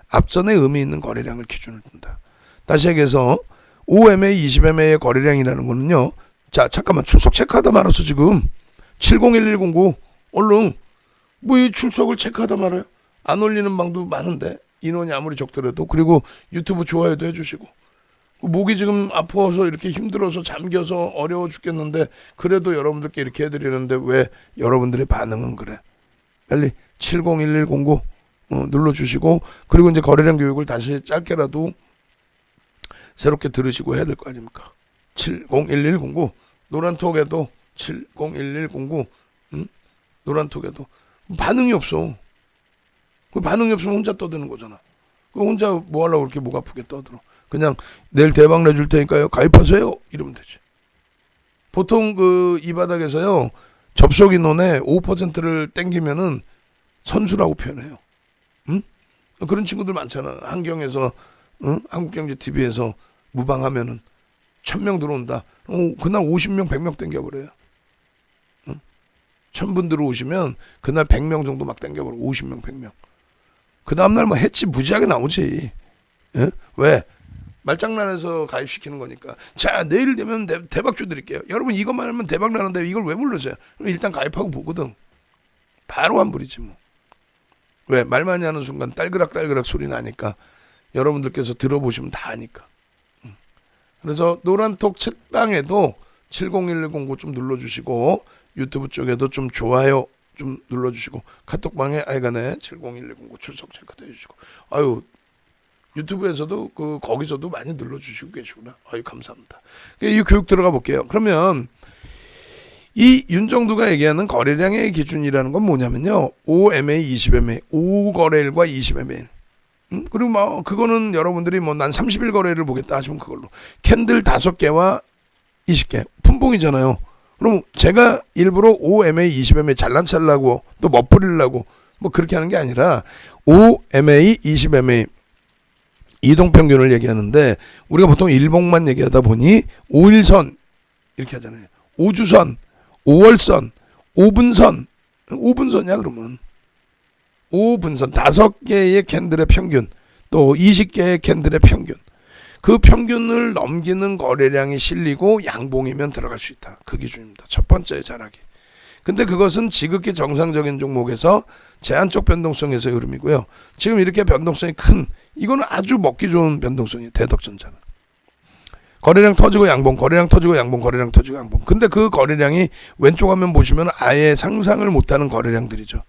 앞전에 의미 있는 거래량을 기준을 둔다. 다시 얘기해서 OMA, 20MA의 거래량이라는 거는요. 자, 잠깐만 출석 체크하다 말았어 지금. 701109 얼른 뭐 이 출석을 체크하다 말아요. 안 올리는 방도 많은데 인원이 아무리 적더라도. 그리고 유튜브 좋아요도 해주시고. 목이 지금 아파서 이렇게 힘들어서 잠겨서 어려워 죽겠는데 그래도 여러분들께 이렇게 해드리는데 왜 여러분들의 반응은 그래? 빨리 701109 눌러주시고 그리고 이제 거래량 교육을 다시 짧게라도 새롭게 들으시고 해야 될 거 아닙니까? 701109 노란톡에도 701109 노란톡에도 반응이 없어. 그 반응이 없으면 혼자 떠드는 거잖아. 그 혼자 뭐 하려고 그렇게 목 아프게 떠들어. 그냥 내일 대박 내줄 테니까요. 가입하세요. 이러면 되지. 보통 그 이 바닥에서요. 접속 인원의 5%를 땡기면은 선수라고 표현해요. 응? 그런 친구들 많잖아. 한경에서 한국경제TV에서 무방하면은 1000명 들어온다. 그날 50명 100명 땡겨버려요. 1000분 들어오시면 그날 100명 정도 막 땡겨버려. 50명 100명. 그 다음날 뭐 해치 무지하게 나오지. 예? 왜? 말장난해서 가입시키는 거니까. 자, 내일 되면 대박주 드릴게요. 여러분 이것만 하면 대박 나는데 이걸 왜 불러줘요? 일단 가입하고 보거든. 바로 환불이지 뭐. 왜? 말 많이 하는 순간 딸그락딸그락 소리 나니까 여러분들께서 들어보시면 다 아니까. 그래서 노란톡 채방에도 701109 좀 눌러주시고 유튜브 쪽에도 좀 좋아요 좀 눌러주시고 카톡방에 아이간에 701109 출석 체크도 해주시고 아유 유튜브에서도 거기서도 많이 눌러주시고 계시구나. 아유 감사합니다. 이 교육 들어가 볼게요. 그러면 이 윤정두가 얘기하는 거래량의 기준이라는 건 뭐냐면요. OMA, 20MA, 5거래일과 20MA. 그리고 뭐 그거는 여러분들이 뭐 난 30일 거래를 보겠다 하시면 그걸로 캔들 5개와 20개 분봉이잖아요. 그럼 제가 일부러 OMA, 20MA 잘난 찰라고 또 멋부리려고 뭐 그렇게 하는 게 아니라 OMA, 20MA 이동평균을 얘기하는데 우리가 보통 일봉만 얘기하다 보니 5일선 이렇게 하잖아요. 5주선, 5월선, 5분선 5분선이야 그러면 5분선 5개의 캔들의 평균 또 20개의 캔들의 평균 그 평균을 넘기는 거래량이 실리고 양봉이면 들어갈 수 있다. 그 기준입니다. 첫 번째 자락이. 근데 그것은 지극히 정상적인 종목에서 제한적 변동성에서의 흐름이고요. 지금 이렇게 변동성이 큰 이거는 아주 먹기 좋은 변동성이에요. 대덕전자는. 거래량 터지고 양봉, 거래량 터지고 양봉, 거래량 터지고 양봉. 근데 그 거래량이 왼쪽 화면 보시면 아예 상상을 못하는 거래량들이죠.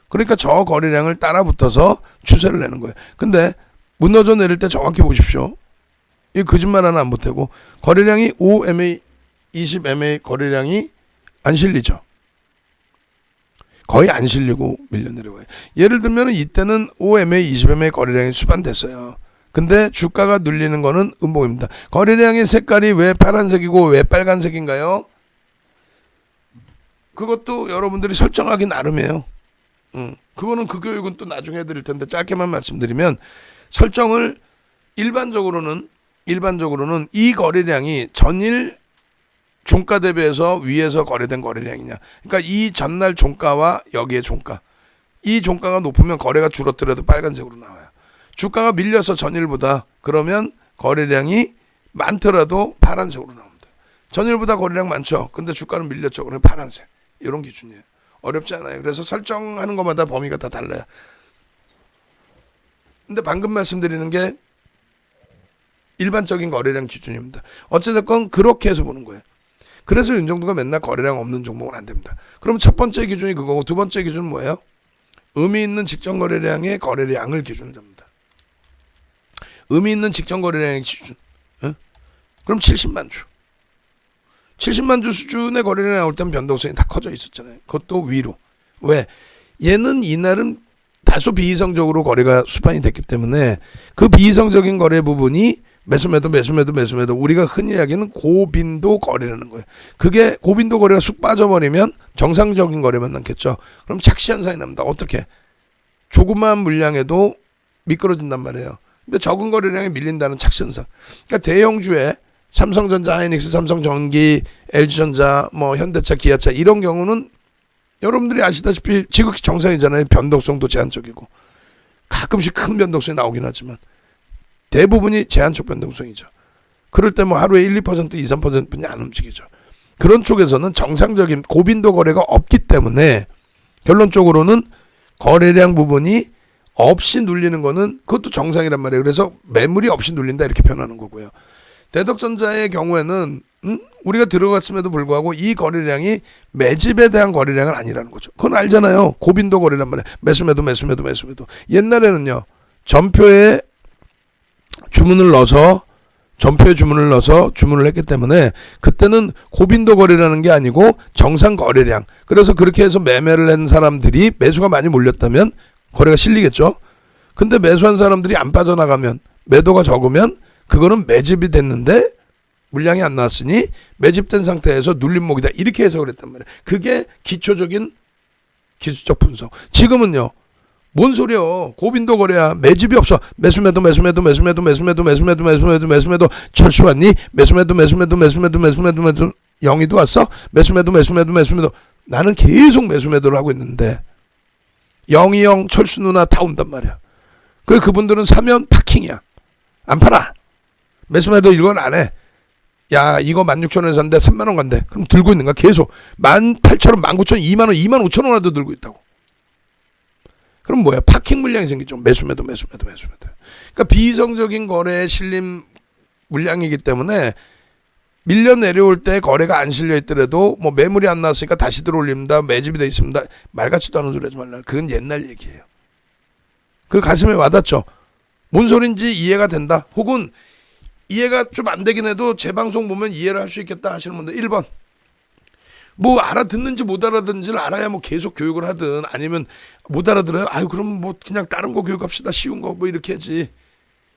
그러니까 저 거래량을 따라 붙어서 추세를 내는 거예요. 근데 무너져 내릴 때 정확히 보십시오. 이 거짓말 하나 안 보태고 거래량이 5MA, 20MA 거래량이 안 실리죠. 거의 안 실리고 밀려 내려가요. 예를 들면 이때는 5MA, 20MA 거래량이 수반됐어요. 근데 주가가 눌리는 거는 음봉입니다. 거래량의 색깔이 왜 파란색이고 왜 빨간색인가요? 그것도 여러분들이 설정하기 나름이에요. 그거는 그 교육은 또 나중에 해드릴 텐데 짧게만 말씀드리면 설정을 일반적으로는 이 거래량이 전일 종가 대비해서 위에서 거래된 거래량이냐. 그러니까 이 전날 종가와 여기의 종가. 이 종가가 높으면 거래가 줄었더라도 빨간색으로 나와요. 주가가 밀려서 전일보다 그러면 거래량이 많더라도 파란색으로 나옵니다. 전일보다 거래량 많죠. 근데 주가는 밀렸죠. 그러면 파란색. 이런 기준이에요. 어렵지 않아요. 그래서 설정하는 것마다 범위가 다 달라요. 근데 방금 말씀드리는 게 일반적인 거래량 기준입니다. 어찌됐건 그렇게 해서 보는 거예요. 그래서 윤정도가 맨날 거래량 없는 종목은 안 됩니다. 그럼 첫 번째 기준이 그거고 두 번째 기준은 뭐예요? 의미 있는 직전 거래량의 거래량을 기준으로 잡니다. 의미 있는 직전 거래량의 기준. 응? 그럼 70만 주. 70만 주 수준의 거래량이 나올 때는 변동성이 다 커져 있었잖아요. 그것도 위로. 왜? 얘는 이날은 다소 비이성적으로 거래가 수반이 됐기 때문에 그 비이성적인 거래 부분이 매수매도 우리가 흔히 이야기하는 고빈도 거래라는 거예요. 그게 고빈도 거래가 쑥 빠져버리면 정상적인 거래만 남겠죠. 그럼 착시 현상이 납니다. 어떻게? 조그마한 물량에도 미끄러진단 말이에요. 근데 적은 거래량이 밀린다는 착시 현상. 그러니까 대형주에 삼성전자, 하이닉스, 삼성전기, LG전자, 뭐 현대차, 기아차 이런 경우는 여러분들이 아시다시피 지극히 정상이잖아요. 변동성도 제한적이고 가끔씩 큰 변동성이 나오긴 하지만 대부분이 제한적 변동성이죠. 그럴 때 뭐 하루에 1, 2%, 2, 3%뿐이 안 움직이죠. 그런 쪽에서는 정상적인 고빈도 거래가 없기 때문에 결론적으로는 거래량 부분이 없이 눌리는 거는 그것도 정상이란 말이에요. 그래서 매물이 없이 눌린다 이렇게 표현하는 거고요. 대덕전자의 경우에는 우리가 들어갔음에도 불구하고 이 거래량이 매집에 대한 거래량은 아니라는 거죠. 그건 알잖아요. 고빈도 거래란 말이에요. 매수매도. 옛날에는요. 전표에 주문을 넣어서 주문을 했기 때문에 그때는 고빈도 거래라는 게 아니고 정상 거래량. 그래서 그렇게 해서 매매를 한 사람들이 매수가 많이 몰렸다면 거래가 실리겠죠. 근데 매수한 사람들이 안 빠져나가면 매도가 적으면 그거는 매집이 됐는데 물량이 안 나왔으니 매집된 상태에서 눌림목이다. 이렇게 해석을 했단 말이에요. 그게 기초적인 기술적 분석. 지금은요. 뭔 소리요? 고빈도 거래야. 매집이 없어. 매수매도 철수 왔니? 매수매도 영희도 왔어? 매수매도 나는 계속 매수매도를 하고 있는데 영희 형, 철수 누나 다 온단 말이야. 그분들은 사면 파킹이야. 안 팔아. 매수매도 이건 안 해. 야, 이거 16,000원에 샀는데 3만원 간대. 그럼 들고 있는 거야. 계속 18,000원, 19,000원, 2만원, 25,000원이라도 들고 있다고. 그럼 뭐야? 파킹 물량이 생기죠. 매수매도. 그러니까 비이성적인 거래에 실린 물량이기 때문에 밀려 내려올 때 거래가 안 실려 있더라도 뭐 매물이 안 나왔으니까 다시 들어올립니다. 매집이 돼 있습니다. 말 같지도 않은 소리 하지 말라. 그건 옛날 얘기예요. 그 가슴에 와닿죠. 뭔 소린지 이해가 된다. 혹은 이해가 좀 안 되긴 해도 제 방송 보면 이해를 할 수 있겠다 하시는 분들 1번. 뭐 알아듣는지 못 알아듣는지를 알아야 뭐 계속 교육을 하든 아니면 못 알아들어요. 아유 그럼 뭐 그냥 다른 거 교육합시다. 쉬운 거 뭐 이렇게 하지.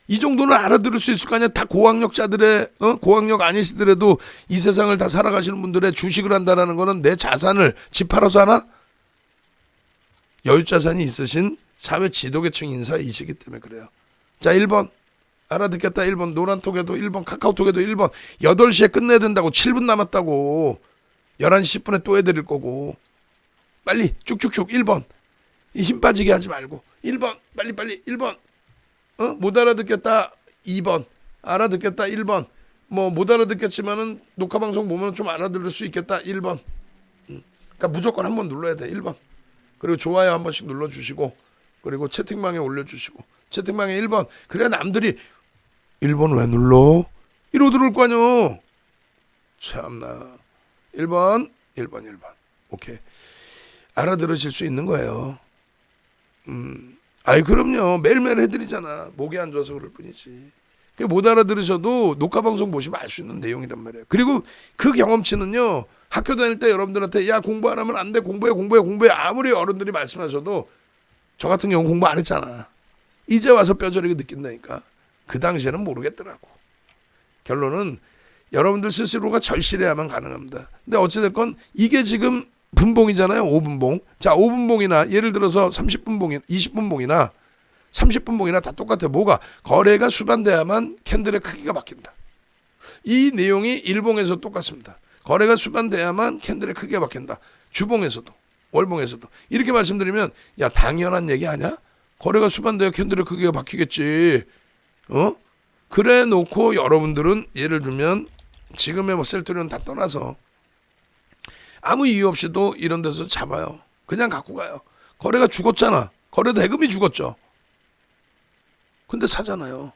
이 정도는 알아들을 수 있을 거 아니야. 다 고학력자들의 고학력 아니시더라도 이 세상을 다 살아가시는 분들의 주식을 한다라는 거는 내 자산을 집 팔아서 하나? 여유자산이 있으신 사회 지도계층 인사이시기 때문에 그래요. 자 1번. 알아듣겠다 1번. 노란톡에도 1번. 카카오톡에도 1번. 8시에 끝내야 된다고. 7분 남았다고. 11시 10분에 또 해드릴 거고. 빨리 쭉쭉쭉 1번. 힘 빠지게 하지 말고 1번. 빨리 1번. 못 알아듣겠다 2번. 알아듣겠다 1번. 뭐 못 알아듣겠지만은 녹화방송 보면 좀 알아들을 수 있겠다 1번. 그러니까 무조건 한번 눌러야 돼 1번. 그리고 좋아요 한 번씩 눌러주시고 그리고 채팅방에 올려주시고 채팅방에 1번. 그래야 남들이 1번 왜 눌러? 이러고 들어올 거 아니야. 참나. 1번. 오케이. 알아들으실 수 있는 거예요. 아이 그럼요. 매일매일 해드리잖아. 목이 안 좋아서 그럴 뿐이지. 못 알아들으셔도 녹화방송 보시면 알 수 있는 내용이란 말이에요. 그리고 그 경험치는요. 학교 다닐 때 여러분들한테 야 공부 안 하면 안 돼. 공부해. 아무리 어른들이 말씀하셔도 저 같은 경우 공부 안 했잖아. 이제 와서 뼈저리게 느낀다니까. 그 당시에는 모르겠더라고. 결론은 여러분들 스스로가 절실해야만 가능합니다. 근데 어찌됐건 이게 지금 분봉이잖아요. 5분봉. 자 5분봉이나 예를 들어서 30분봉이나 20분봉이나 30분봉이나 다 똑같아. 뭐가? 거래가 수반돼야만 캔들의 크기가 바뀐다. 이 내용이 일봉에서 똑같습니다. 거래가 수반돼야만 캔들의 크기가 바뀐다. 주봉에서도 월봉에서도. 이렇게 말씀드리면 야 당연한 얘기 아니야? 거래가 수반돼야 캔들의 크기가 바뀌겠지. 그래 놓고 여러분들은 예를 들면 지금의 뭐 셀트리온 다 떠나서 아무 이유 없이도 이런 데서 잡아요. 그냥 갖고 가요. 거래가 죽었잖아. 거래 대금이 죽었죠. 근데 사잖아요.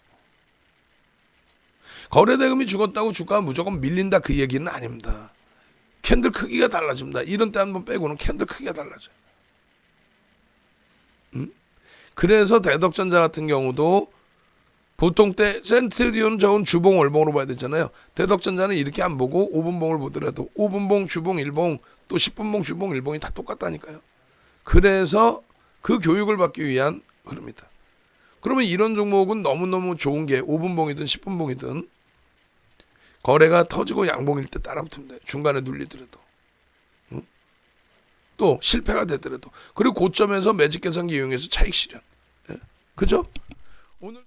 거래 대금이 죽었다고 주가가 무조건 밀린다 그 얘기는 아닙니다. 캔들 크기가 달라집니다. 이런 때 한번 빼고는 캔들 크기가 달라져요. 그래서 대덕전자 같은 경우도 보통 때 센트리온 저건 주봉 월봉으로 봐야 되잖아요. 대덕전자는 이렇게 안 보고 5분봉을 보더라도 5분봉 주봉 1봉 또 10분봉 주봉 1봉이 다 똑같다니까요. 그래서 그 교육을 받기 위한 흐름이다. 그러면 이런 종목은 너무너무 좋은 게 5분봉이든 10분봉이든 거래가 터지고 양봉일 때 따라붙으면 돼. 중간에 눌리더라도. 또 실패가 되더라도. 그리고 고점에서 매직 계산기 이용해서 차익 실현. 예. 그죠? 오늘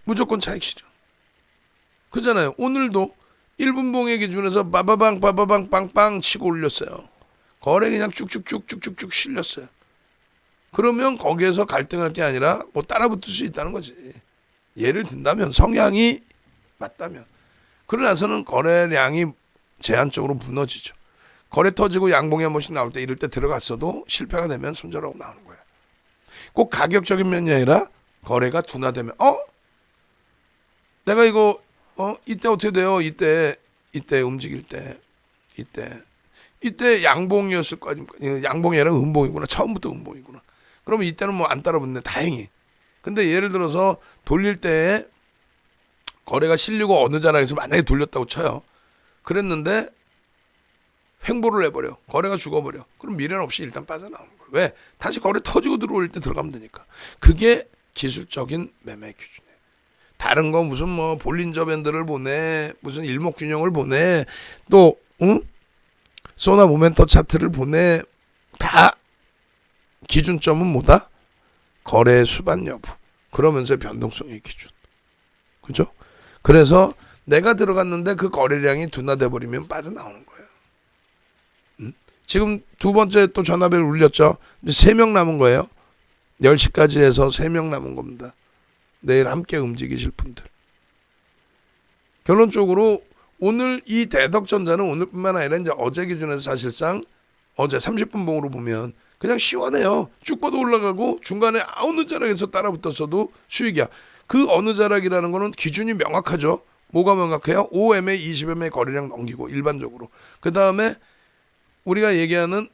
무조건 차익 실현. 그잖아요. 오늘도 1분봉의 기준에서 빠바방 빠바방 빵빵 치고 올렸어요. 거래 그냥 쭉쭉쭉쭉쭉쭉 실렸어요. 그러면 거기에서 갈등할 게 아니라 뭐 따라붙을 수 있다는 거지. 예를 든다면 성향이 맞다면. 그러나서는 거래량이 제한적으로 무너지죠. 거래 터지고 양봉이 한 번씩 나올 때 이럴 때 들어갔어도 실패가 되면 손절하고 나오는 거예요. 꼭 가격적인 면이 아니라 거래가 둔화되면 내가 이거 이때 어떻게 돼요? 이때 움직일 때 이때 양봉이었을 거 아닙니까? 양봉이 아니라 음봉이구나. 처음부터 음봉이구나. 그러면 이때는 뭐 안 따라붙네. 다행히. 근데 예를 들어서 돌릴 때 거래가 실리고 어느 자락에서 만약에 돌렸다고 쳐요. 그랬는데 횡보를 해버려. 거래가 죽어버려. 그럼 미련 없이 일단 빠져나오는 거예요. 왜? 다시 거래 터지고 들어올 때 들어가면 되니까. 그게 기술적인 매매 기준이에요. 다른 거 무슨 뭐 볼린저 밴드를 보내, 무슨 일목균형을 보내, 또 소나 모멘터 차트를 보내. 다 기준점은 뭐다? 거래 수반 여부. 그러면서 변동성의 기준. 그죠? 그래서 내가 들어갔는데 그 거래량이 둔화돼 버리면 빠져나오는 거예요. 지금 두 번째 또 전화벨 울렸죠. 3명 남은 거예요. 10시까지 해서 3명 남은 겁니다. 내일 함께 움직이실 분들. 결론적으로 오늘 이 대덕전자는 오늘뿐만 아니라 이제 어제 기준에서 사실상 어제 30분봉으로 보면 그냥 시원해요. 쭉 뻗어 올라가고 중간에 어느 자락에서 따라붙었어도 수익이야. 그 어느 자락이라는 거는 기준이 명확하죠. 뭐가 명확해요? 5MA, 20MA 거래량 넘기고 일반적으로. 그 다음에 우리가 얘기하는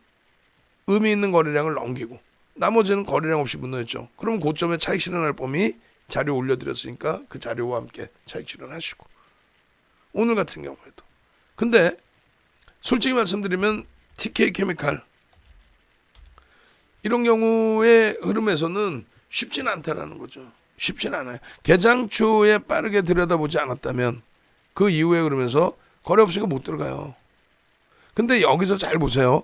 의미 있는 거래량을 넘기고 나머지는 거래량 없이 무너졌죠. 그럼 고점에 차익 실현할 범위 자료 올려드렸으니까 그 자료와 함께 차익 실현하시고 오늘 같은 경우에도. 근데 솔직히 말씀드리면 TK케미칼 이런 경우의 흐름에서는 쉽진 않다라는 거죠. 쉽진 않아요. 개장 초에 빠르게 들여다보지 않았다면 그 이후에 그러면서 거래 없으니까 못 들어가요. 근데 여기서 잘 보세요.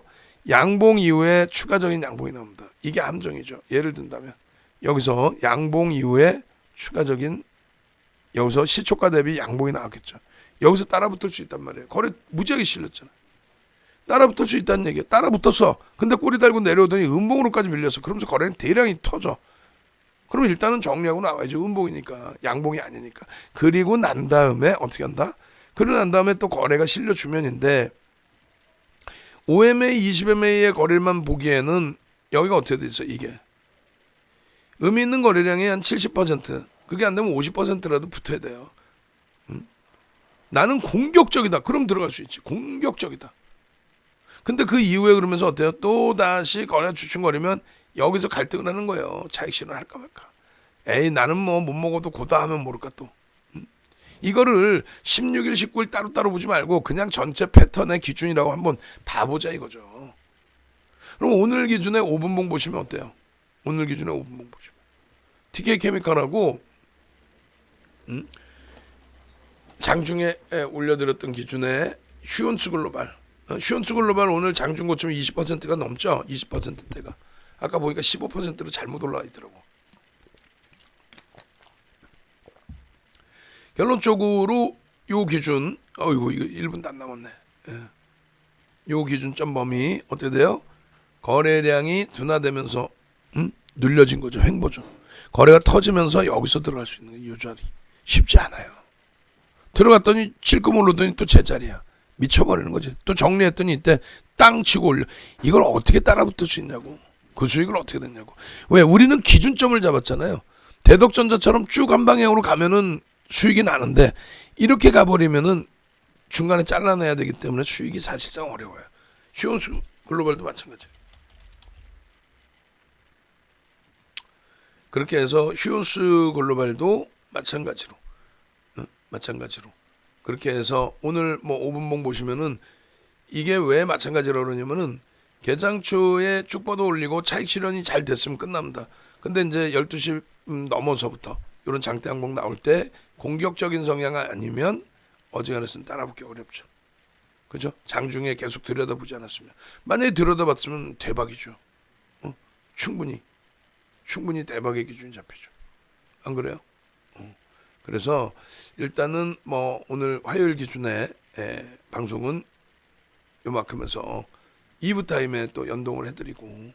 양봉 이후에 추가적인 양봉이 나옵니다. 이게 함정이죠. 예를 든다면 여기서 양봉 이후에 추가적인 여기서 시초가 대비 양봉이 나왔겠죠. 여기서 따라붙을 수 있단 말이에요. 거래 무지하게 실렸잖아요. 따라붙을 수 있다는 얘기예요. 따라붙었어. 근데 꼬리 달고 내려오더니 음봉으로까지 밀렸어. 그러면서 거래는 대량이 터져. 그럼 일단은 정리하고 나와야죠. 음봉이니까. 양봉이 아니니까. 그리고 난 다음에 어떻게 한다? 그러고 난 다음에 또 거래가 실려 주면인데 5MA, 20MA의 거래만 보기에는 여기가 어떻게 돼 있어? 이게. 의미 있는 거래량의 한 70%. 그게 안 되면 50%라도 붙어야 돼요. 나는 공격적이다. 그럼 들어갈 수 있지. 공격적이다. 근데 그 이후에 그러면서 어때요? 또 다시 거래가 주춤거리면 여기서 갈등을 하는 거예요. 차익 실현할까 말까. 에이 나는 뭐 못 먹어도 고다 하면 모를까 또. 이거를 16일 19일 따로따로 보지 말고 그냥 전체 패턴의 기준이라고 한번 봐보자 이거죠. 그럼 오늘 기준에 5분봉 보시면 어때요? 오늘 기준에 5분봉 보시면 TK케미칼하고 장중에 올려드렸던 기준에 휴온츠 글로벌 휴온츠 글로벌 오늘 장중 고점 20%가 넘죠. 20%대가 아까 보니까 15%로 잘못 올라와 있더라고. 결론적으로 요 기준 이거 1분도 안 남았네. 요 기준점 범위 어떻게 돼요? 거래량이 둔화되면서 눌려진 거죠. 횡보죠. 거래가 터지면서 여기서 들어갈 수 있는 이 자리 쉽지 않아요. 들어갔더니 찔끔 오르더니 또 제자리야. 미쳐버리는 거지. 또 정리했더니 이때 땅 치고 올려. 이걸 어떻게 따라붙을 수 있냐고. 그 수익을 어떻게 됐냐고. 왜? 우리는 기준점을 잡았잖아요. 대덕전자처럼 쭉 한 방향으로 가면은 수익이 나는데 이렇게 가버리면은 중간에 잘라내야 되기 때문에 수익이 사실상 어려워요. 휴온수 글로벌도 마찬가지예요. 그렇게 해서 휴온수 글로벌도 마찬가지로 그렇게 해서 오늘 뭐 5분봉 보시면은 이게 왜 마찬가지로 그러냐면은 개장 초에 쭉 뻗어 올리고 차익 실현이 잘 됐으면 끝납니다. 근데 이제 12시 넘어서부터 이런 장대 항목 나올 때 공격적인 성향 아니면 어지간해서는 따라붙기 어렵죠. 그죠? 장중에 계속 들여다보지 않았으면. 만약에 들여다봤으면 대박이죠. 충분히 대박의 기준이 잡히죠. 안 그래요? 그래서 일단은 뭐 오늘 화요일 기준에 방송은 요만큼 해서 2부 타임에 또 연동을 해드리고